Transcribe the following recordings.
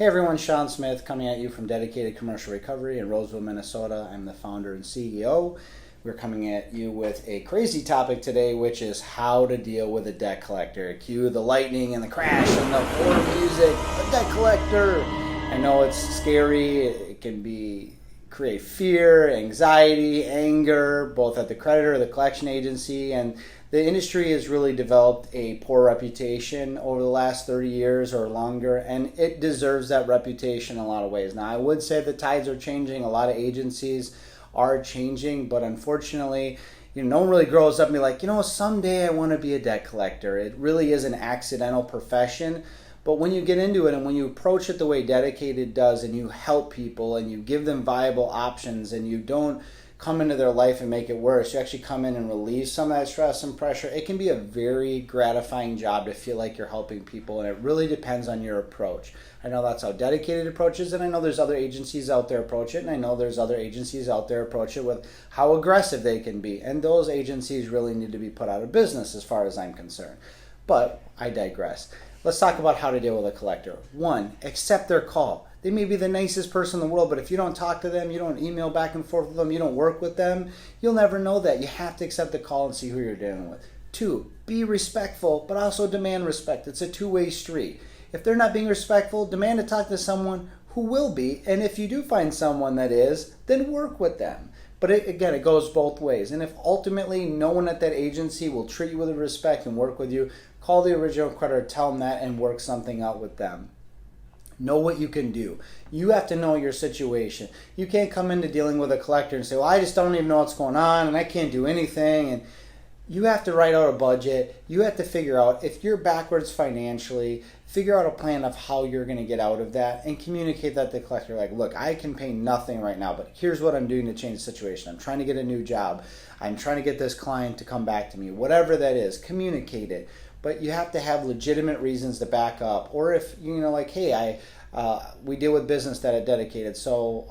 everyone, Sean Smith coming at you from Dedicated Commercial Recovery in Roseville, Minnesota. I'm the founder and CEO. We're coming at you with a crazy topic today, which is how to deal with a debt collector. Cue the lightning and the crash and the horror music, a debt collector. I know it's scary. It can create fear, anxiety, anger, both at the creditor or the collection agency. And the industry has really developed a poor reputation over the last 30 years or longer, and it deserves that reputation in a lot of ways. Now, I would say the tides are changing. A lot of agencies are changing, but unfortunately, no one really grows up and be like, someday I want to be a debt collector. It really is an accidental profession. But when you get into it and when you approach it the way Dedicated does, and you help people and you give them viable options and you don't come into their life and make it worse, you actually come in and relieve some of that stress and pressure, it can be a very gratifying job to feel like you're helping people, and it really depends on your approach. I know that's how Dedicated approaches it, and I know there's other agencies out there approach it, and I know there's other agencies out there approach it with how aggressive they can be, and those agencies really need to be put out of business as far as I'm concerned. But I digress. Let's talk about how to deal with a collector. 1, accept their call. They may be the nicest person in the world, but if you don't talk to them, you don't email back and forth with them, you don't work with them, you'll never know that. You have to accept the call and see who you're dealing with. 2, be respectful, but also demand respect. It's a two-way street. If they're not being respectful, demand to talk to someone who will be, and if you do find someone that is, then work with them. But it goes both ways. And if ultimately no one at that agency will treat you with respect and work with you, call the original creditor, tell them that, and work something out with them. Know what you can do. You have to know your situation. You can't come into dealing with a collector and say, well, I just don't even know what's going on and I can't do anything. And you have to write out a budget. You have to figure out if you're backwards financially, figure out a plan of how you're going to get out of that and communicate that to the collector. Like, look, I can pay nothing right now, but here's what I'm doing to change the situation. I'm trying to get a new job. I'm trying to get this client to come back to me. Whatever that is, communicate it. But you have to have legitimate reasons to back up. Or if, hey, we deal with business that are Dedicated. So,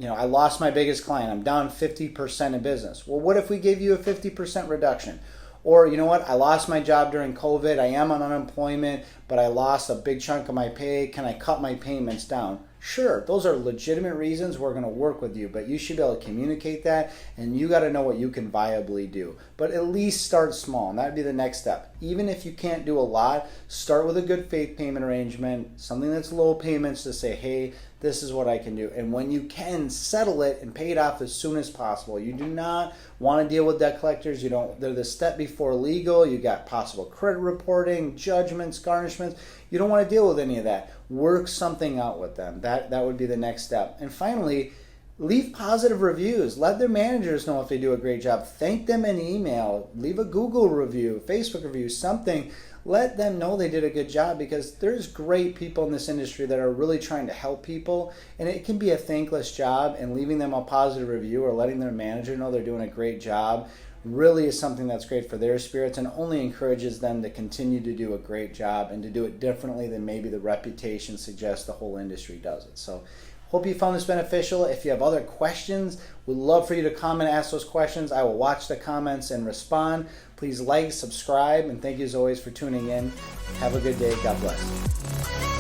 I lost my biggest client. I'm down 50% in business. Well, what if we gave you a 50% reduction? Or, I lost my job during COVID. I am on unemployment, but I lost a big chunk of my pay. Can I cut my payments down? Sure, those are legitimate reasons. We're going to work with you, but you should be able to communicate that, and you got to know what you can viably do. But at least start small, and that would be the next step. Even if you can't do a lot, start with a good faith payment arrangement, something that's low payments to say, hey, this is what I can do. And when you can, settle it and pay it off as soon as possible. You do not want to deal with debt collectors. They're the step before legal. You got possible credit reporting, judgments, garnishments. You don't want to deal with any of that. Work something out with them. That would be the next step. And finally, leave positive reviews. Let their managers know if they do a great job. Thank them in email. Leave a Google review, Facebook review, something. Let them know they did a good job, because there's great people in this industry that are really trying to help people, and it can be a thankless job, and leaving them a positive review or letting their manager know they're doing a great job really is something that's great for their spirits and only encourages them to continue to do a great job and to do it differently than maybe the reputation suggests the whole industry does it. So hope you found this beneficial. If you have other questions, we'd love for you to comment, ask those questions. I will watch the comments and respond. Please like, subscribe, and thank you as always for tuning in. Have a good day. God bless.